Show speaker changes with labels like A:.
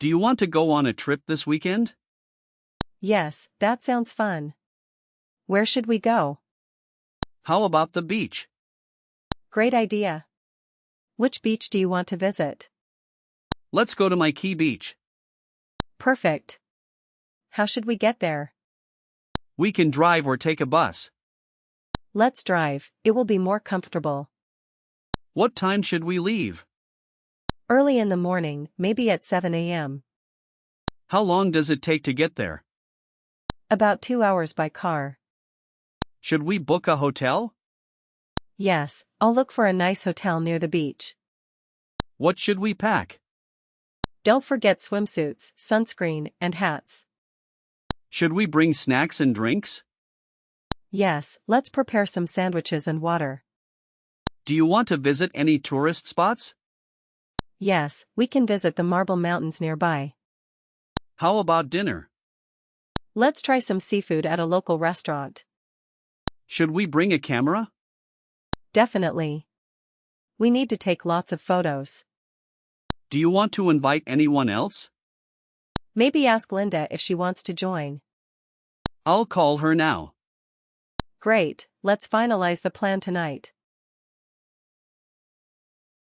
A: Do you want to go on a trip this weekend?
B: Yes, that sounds fun. Where should we go?
A: How about the beach?
B: Great idea. Which beach do you want to visit?
A: Let's go to my key beach.
B: Perfect. How should we get there?
A: We can drive or take a bus.
B: Let's drive, it will be more comfortable.
A: What time should we leave?
B: Early in the morning, maybe at 7 a.m.
A: How long does it take to get there?
B: About 2 hours by car.
A: Should we book a hotel?
B: Yes, I'll look for a nice hotel near the beach.
A: What should we pack?
B: Don't forget swimsuits, sunscreen, and hats.
A: Should we bring snacks and drinks?
B: Yes, let's prepare some sandwiches and water.
A: Do you want to visit any tourist spots?
B: Yes, we can visit the Marble Mountains nearby.
A: How about dinner?
B: Let's try some seafood at a local restaurant.
A: Should we bring a camera?
B: Definitely. We need to take lots of photos.
A: Do you want to invite anyone else?
B: Maybe ask Linda if she wants to join.
A: I'll call her now.
B: Great, let's finalize the plan tonight.